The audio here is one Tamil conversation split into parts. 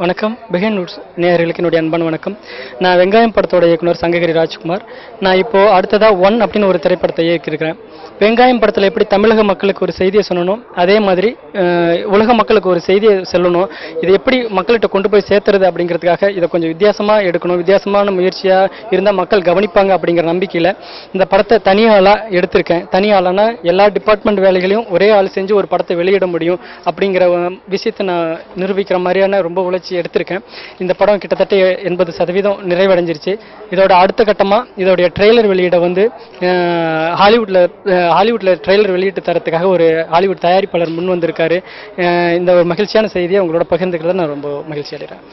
வணக்கம். பிஹைண்ட் நூட்ஸ் நேயர்களுக்கு என்னுடைய அன்பான வணக்கம். நான் வெங்காயம் படத்தோட இயக்குனர் சங்ககிரி ராஜ்குமார். நான் இப்போது அடுத்ததாக ஒன் அப்படின்னு ஒரு திரைப்படத்தை இயக்கியிருக்கிறேன். வெங்காயம் படத்தில் எப்படி தமிழக மக்களுக்கு ஒரு செய்தியை சொல்லணும், அதே மாதிரி உலக மக்களுக்கு ஒரு செய்தியை சொல்லணும், இது எப்படி மக்கள்கிட்ட கொண்டு போய் சேர்த்துறது அப்படிங்கிறதுக்காக இதை கொஞ்சம் வித்தியாசமாக எடுக்கணும், வித்தியாசமான முயற்சியாக இருந்தால் மக்கள் கவனிப்பாங்க அப்படிங்கிற நம்பிக்கையில் இந்த படத்தை தனியாளாக எடுத்திருக்கேன். தனியாளானா எல்லா டிபார்ட்மெண்ட் வேலைகளையும் ஒரே ஆள் செஞ்சு ஒரு படத்தை வெளியிட முடியும் அப்படிங்கிற விஷயத்தை நான் நிரூபிக்கிற மாதிரியான ரொம்ப உழைச்சி எடுத்திருக்கேன். இந்த படம் கிட்டத்தட்ட 80% நிறைவடைஞ்சிருச்சு. இதோட அடுத்த கட்டமாக இதோடைய ட்ரெய்லர் வெளியிட வந்து ஹாலிவுட்டில் ட்ரெய்லர் வெளியிட்டு தரத்துக்காக ஒரு ஹாலிவுட் தயாரிப்பாளர் முன் வந்திருக்காரு. இந்த ஒரு மகிழ்ச்சியான செய்தியை உங்களோட பகிர்ந்துக்கிறத நான் ரொம்ப மகிழ்ச்சி அடைகிறேன்.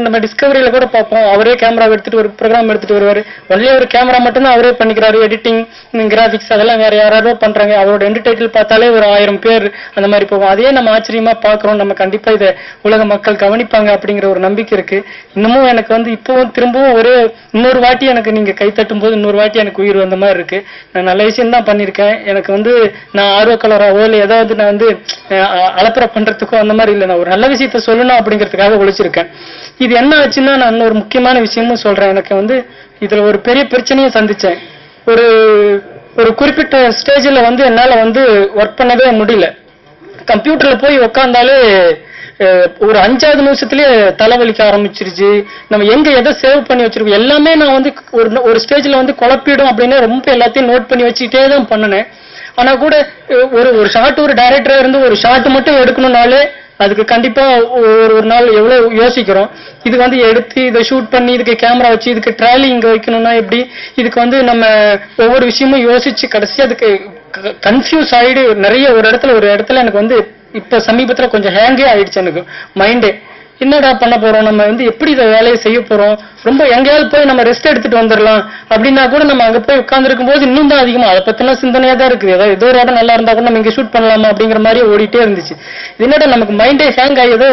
நம்ம டிஸ்கவரியில கூட பார்ப்போம், அவரே கேமரா எடுத்துட்டு ஒரு ப்ரோக்ராம் எடுத்துட்டு வருவாரு. ஒன்லி ஒரு கேமரா மட்டும் தான் அவரே பண்ணிக்கிறாரு. எடிட்டிங், கிராபிக்ஸ் அதெல்லாம் வேற யாராரோ பண்றாங்க. அவரோட எண்ட் டைட்டில் பார்த்தாலே ஒரு 1000 பேர் அந்த மாதிரி போகும். அதே நம்ம ஆச்சரியமா பாக்குறோம். நம்ம கண்டிப்பா இதை உலக மக்கள் கவனிப்பாங்க அப்படிங்கிற ஒரு நம்பிக்கை இருக்கு. இன்னமும் எனக்கு வந்து இப்பவும் திரும்பவும் ஒரு இன்னொரு வாட்டி எனக்கு நீங்க கை தட்டும் போது இன்னொரு வாட்டி எனக்கு உயிர் வந்த மாதிரி இருக்கு. நான் நல்ல விஷயம் தான் பண்ணிருக்கேன். எனக்கு வந்து நான் ஆர்வக்கலராவோ இல்லை ஏதாவது நான் வந்து அலப்பற பண்றதுக்கோ அந்த மாதிரி இல்லை. நான் ஒரு நல்ல விஷயத்த சொல்லணும் அப்படிங்கிறதுக்காக உழைச்சிருக்கேன். இது என்ன ஆச்சுன்னா, நான் இன்னொரு முக்கியமான விஷயமும் சொல்றேன். எனக்கு வந்து இதுல ஒரு பெரிய பிரச்சனையை சந்திச்சேன். ஒரு குறிப்பிட்ட ஸ்டேஜில் வந்து என்னால வந்து ஒர்க் பண்ணவே முடியல. கம்ப்யூட்டர்ல போய் உக்காந்தாலே ஒரு 5வது நிமிஷத்துலயே தலைவலிக்க ஆரம்பிச்சிருச்சு. நம்ம எங்க எதை சேவ் பண்ணி வச்சிருக்கோம் எல்லாமே நான் வந்து ஒரு ஸ்டேஜ்ல வந்து குழப்பிடும் அப்படின்னு ரொம்ப எல்லாத்தையும் நோட் பண்ணி வச்சுக்கிட்டே தான் பண்ணினேன். ஆனா கூட ஒரு ஷார்ட், ஒரு டைரக்டரா இருந்து ஒரு ஷார்ட் மட்டும் எடுக்கணும்னாலே அதுக்கு கண்டிப்பா ஒரு நாள் எவ்வளவு யோசிக்கிறோம். இது வந்து எடுத்து இதை ஷூட் பண்ணி இதுக்கு கேமரா வச்சு இதுக்கு ட்ராலி இங்க வைக்கணும்னா எப்படி, இதுக்கு வந்து நம்ம ஒவ்வொரு விஷயமும் யோசிச்சு கடைசி அதுக்கு கன்ஃபியூஸ் ஆயிடு. நிறைய ஒரு இடத்துல எனக்கு வந்து இப்ப சமீபத்துல கொஞ்சம் ஹேங்கே ஆயிடுச்சு எனக்கு மைண்டே. என்னடா பண்ண போறோம், நம்ம வந்து எப்படி இதை வேலையை செய்ய போறோம், ரொம்ப எங்கேயாவது போய் நம்ம ரெஸ்ட் எடுத்துட்டு வந்துடலாம் அப்படின்னா கூட நம்ம அங்க போய் உட்கார்ந்துருக்கும் போது இன்னும் தான் அதிகமா அதை பத்தின சிந்தனையா தான் இருக்குது. ஏதோ ஒரு இடம் நல்லா இருந்தா கூட நம்ம இங்க ஷூட் பண்ணலாமா அப்படிங்கிற மாதிரி ஓடிட்டே இருந்துச்சு. என்னடா நமக்கு மைண்டே ஹேங் ஆகி ஏதோ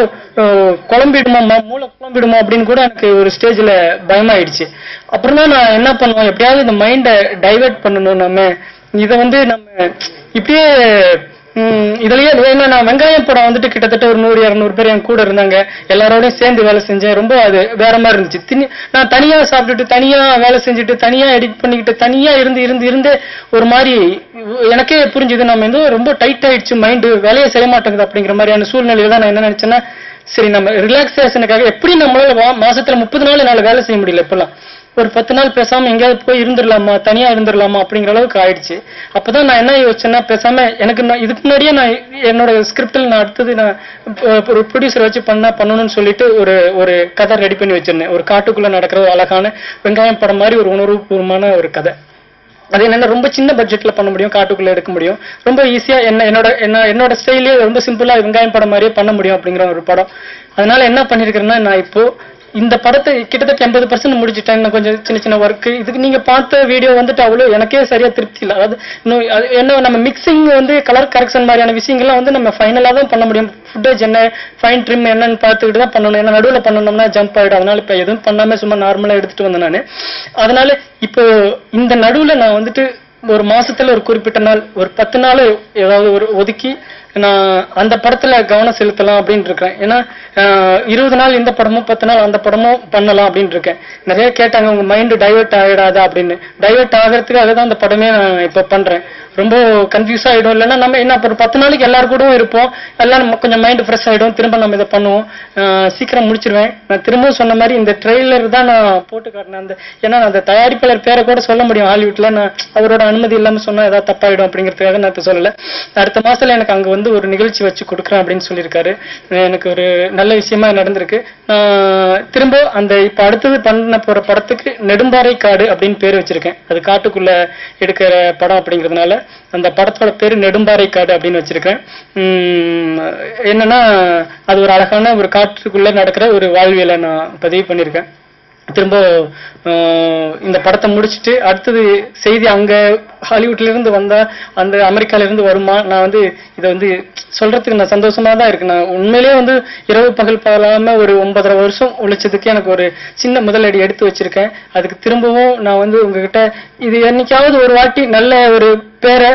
குழம்பிடுமா, மூளை குழம்பிடுமா அப்படின்னு கூட எனக்கு ஒரு ஸ்டேஜ்ல பயமாயிடுச்சு. அப்புறம் தான் நான் என்ன பண்ணுவோம், எப்படியாவது இந்த மைண்டை டைவெர்ட் பண்ணணும். நம்ம இதை வந்து நம்ம இப்படியே இதுலயே நான் வெங்காயம் படம் வந்துட்டு கிட்டத்தட்ட ஒரு 100-200 பேர் என் கூட இருந்தாங்க. எல்லாரோடையும் சேர்ந்து வேலை செஞ்சேன். ரொம்ப அது வேற மாதிரி இருந்துச்சு. நான் தனியா சாப்பிட்டுட்டு தனியா வேலை செஞ்சுட்டு தனியா எடிட் பண்ணிக்கிட்டு தனியா இருந்து ஒரு மாதிரி எனக்கே புரிஞ்சுது. நம்ம வந்து ரொம்ப டைட் ஆயிடுச்சு, மைண்டு வேலையை செய்ய மாட்டேங்குது அப்படிங்கிற மாதிரியான சூழ்நிலையில தான் நான் என்ன நினைச்சேன்னா, சரி நம்ம ரிலாக்ஸேஷனுக்காக எப்படி நம்மளால மாசத்துல 30 நாள் என்னால வேலை செய்ய முடியல. இப்பெல்லாம் ஒரு 10 நாள் பேசாம எங்கேயாவது போய் இருந்துடலாமா, தனியா இருந்துடலாமா அப்படிங்கிற அளவுக்கு ஆயிடுச்சு. அப்பதான் நான் என்ன யோசிச்சேன்னா, பேசாம எனக்கு இதுக்கு முன்னாடியே நான் என்னோட ஸ்கிரிப்டில் நான் அடுத்தது நான் ஒரு ப்ரொடியூசர் வச்சு பண்ணணும்னு சொல்லிட்டு ஒரு கதை ரெடி பண்ணி வச்சிருந்தேன். ஒரு காட்டுக்குள்ள நடக்கிற ஒரு அழகான வெங்காயம் படம் மாதிரி ஒரு உணர்வுபூர்வமான ஒரு கதை. அது என்னன்னா ரொம்ப சின்ன பட்ஜெட்ல பண்ண முடியும், காட்டுக்குள்ள எடுக்க முடியும், ரொம்ப ஈஸியா என்னோட ஸ்டைலே ரொம்ப சிம்பிளா வெங்காயம் படம் மாதிரியே பண்ண முடியும் அப்படிங்கிற ஒரு படம். அதனால என்ன பண்ணிருக்கிறேன்னா, நான் இப்போ இந்த படத்தை கிட்டத்தட்ட 80% முடிச்சுட்டேன். இன்னும் கொஞ்சம் சின்ன சின்ன ஒர்க்கு. இதுக்கு நீங்க பார்த்த வீடியோ வந்துட்டு அவ்வளோ எனக்கே சரியா திருப்தி இல்லை. அதாவது என்ன நம்ம மிக்சிங் வந்து கலர் கரெக்ஷன் மாதிரியான விஷயங்கள்லாம் வந்து நம்ம ஃபைனலா தான் பண்ண முடியும். ஃபுட்டேஜ் என்ன, ஃபைன் ட்ரிம் என்னன்னு பார்த்துக்கிட்டு தான் பண்ணணும். ஏன்னா நடுவில் பண்ணணும்னா ஜம்ப் ஆகிடும். அதனால இப்போ எதுவும் பண்ணாம சும்மா நார்மலா எடுத்துட்டு வந்தேன் நான். அதனால இப்போ இந்த நடுவில் நான் வந்துட்டு ஒரு மாசத்துல ஒரு குறிப்பிட்ட நாள், ஒரு 10 நாள் ஏதாவது ஒரு ஒதுக்கி நான் அந்த படத்துல கவனம் செலுத்தலாம் அப்படின்னு இருக்கேன். ஏன்னா 20 நாள் இந்த படமும் 10 நாள் அந்த படமும் பண்ணலாம் அப்படின்னு இருக்கேன். நிறைய கேட்டாங்க, உங்க மைண்ட் டைவர்ட் ஆகிடாதா அப்படின்னு. டைவர்ட் ஆகிறதுக்காக தான் அந்த படமே நான் இப்ப பண்றேன். ரொம்ப கன்ஃபியூஸ் ஆயிடும். இல்லைன்னா நம்ம என்ன ஒரு 10 நாளைக்கு எல்லாரும் கூட இருப்போம், எல்லாம் நம்ம கொஞ்சம் மைண்ட் ஃப்ரெஷ் ஆயிடும், திரும்ப நம்ம இதை பண்ணுவோம். சீக்கிரம் முடிச்சிருவேன். நான் திரும்பவும் சொன்ன மாதிரி இந்த ட்ரெய்லர் தான் நான் போட்டு காட்டினேன். ஏன்னா அந்த தயாரிப்பாளர் பேரை கூட சொல்ல முடியும் ஹாலிவுட்ல, நான் அவரோட அனுமதி இல்லாம சொன்னா ஏதாவது தப்பாயிடும் அப்படிங்கிறதுக்காக நான் இப்ப சொல்லல. அடுத்த மாசத்துல எனக்கு அங்க வந்து ஒரு நிகழ்ச்சி வச்சு கொடுக்குறேன் அப்படின்னு சொல்லியிருக்காரு. எனக்கு ஒரு நல்ல விஷயமா நடந்திருக்கு. திரும்ப அந்த இப்ப அடுத்தது பண்ண போற படத்துக்கு நெடும்பாறை காடு அப்படின்னு பேர் வச்சிருக்கேன். அது காட்டுக்குள்ள எடுக்கிற படம் அப்படிங்கிறதுனால அந்த படத்தோட பேரு நெடும்பாறை காடு அப்படின்னு வச்சிருக்கேன். என்னன்னா அது ஒரு அழகான ஒரு காட்டுக்குள்ள நடக்கிற ஒரு வாழ்வியலை நான் பதிவு பண்ணியிருக்கேன். திரும்ப இந்த படத்தை முடிச்சுட்டு அடுத்தது செய்தி அங்க ஹாலிவுட்ல இருந்து வந்தா அந்த அமெரிக்கால இருந்து வருமா, நான் வந்து இதை வந்து சொல்றதுக்கு நான் சந்தோஷமா தான் இருக்கு. நான் உண்மையிலேயே வந்து இரவு பகல் பகலாம ஒரு 9.5 வருஷம் உழைச்சதுக்கு எனக்கு ஒரு சின்ன முதலடி எடுத்து வச்சிருக்கேன். அதுக்கு திரும்பவும் நான் வந்து உங்ககிட்ட இது என்னைக்காவது ஒரு வாட்டி நல்ல ஒரு பேரை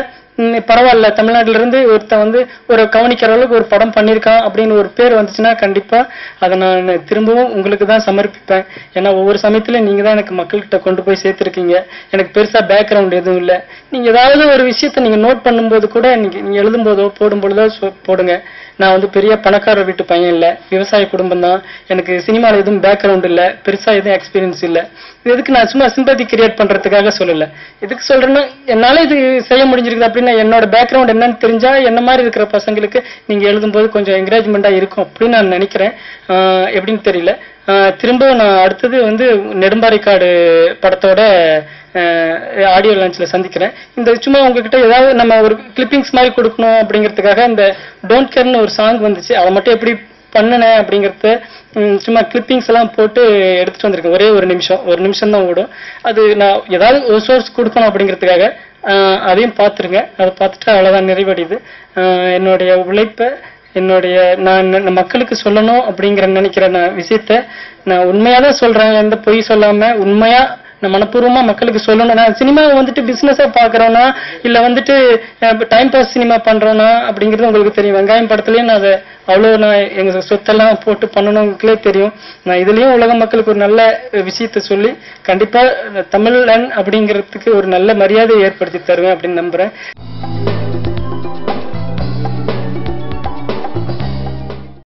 பரவாயில்ல, தமிழ்நாட்டில இருந்து ஒருத்தன் வந்து ஒரு கவனிக்கிற அளவுக்கு ஒரு படம் பண்ணியிருக்கான் அப்படின்னு ஒரு பேர் வந்துச்சுன்னா கண்டிப்பா அதை நான் திரும்பவும் உங்களுக்கு தான் சமர்ப்பிப்பேன். ஏன்னா ஒவ்வொரு சமயத்திலும் நீங்க தான் எனக்கு மக்கள்கிட்ட கொண்டு போய் சேர்த்திருக்கீங்க. எனக்கு பெருசா பேக்ரவுண்ட் எதுவும் இல்லை. நீங்க ஏதாவது ஒரு விஷயத்த நீங்க நோட் பண்ணும்போது கூட நீங்க எழுதும் போதோ போடும் பொழுதோ போடுங்க. நான் வந்து பெரிய பணக்கார வீட்டு பையன் இல்லை, விவசாய குடும்பம் தான். எனக்கு சினிமாவில் எதுவும் பேக்ரவுண்ட் இல்லை, பெருசா எதுவும் எக்ஸ்பீரியன்ஸ் இல்லை. இது எதுக்கு நான் சும்மா சிம்பத்தி கிரியேட் பண்றதுக்காக சொல்லல. எதுக்கு சொல்றேன்னா என்னால இது செய்ய முடிஞ்சிருக்குது அப்படின்னா என்னோட பேக்ரவுண்ட் என்னன்னு தெரிஞ்சா என்ன மாதிரி இருக்கிற பசங்களுக்கு நீங்க எழுதும்போது கொஞ்சம் என்கரேஜ்மெண்டா இருக்கும் அப்படின்னு நான் நினைக்கிறேன். எப்படின்னு தெரியல. திரும்ப நான் அடுத்தது வந்து நெடும்பாறைக்காடு படத்தோட ஆடியோ லான்ச்ல சந்திக்கிறேன். இந்த சும்மா உங்ககிட்ட ஏதாவது நம்ம ஒரு கிளிப்பிங்ஸ் மாதிரி கொடுக்கணும் அப்படிங்கிறதுக்காக இந்த டோன்ட் கேர்னு ஒரு சாங் வந்துச்சு, அதை மட்டும் எப்படி பண்ணினேன் அப்படிங்கறத சும்மா கிளிப்பிங்ஸ் எல்லாம் போட்டு எடுத்துட்டு வந்திருக்கேன். ஒரே ஒரு நிமிஷம் தான் ஓடும். அது நான் ஏதாவது ஒரு சோர்ஸ் கொடுக்கணும் அப்படிங்கிறதுக்காக அதையும் பார்த்துருங்க. அதை பார்த்துட்டு அவ்வளவுதான் நிறைவடையுது. என்னுடைய உழைப்பை நான் மக்களுக்கு சொல்லணும் அப்படிங்கிற நினைக்கிற விஷயத்த நான் உண்மையாதான் சொல்றேன். எந்த பொய் சொல்லாம உண்மையா நான் மனப்பூர்வமா மக்களுக்கு சொல்லணும். நான் சினிமாவை வந்துட்டு பிசினஸா பாக்குறோம்னா இல்ல வந்துட்டு டைம் பாஸ் சினிமா பண்றோம்னா அப்படிங்கிறது உங்களுக்கு தெரியும். வெங்காயம் படத்துலயும் நான் அதை நான் எங்க சொத்தெல்லாம் போட்டு பண்ணணுங்களுக்கே தெரியும். நான் இதுலயும் உலக மக்களுக்கு ஒரு நல்ல விஷயத்த சொல்லி கண்டிப்பா தமிழன் அப்படிங்கிறதுக்கு ஒரு நல்ல மரியாதையை ஏற்படுத்தி தருவேன் அப்படின்னு நம்புறேன்.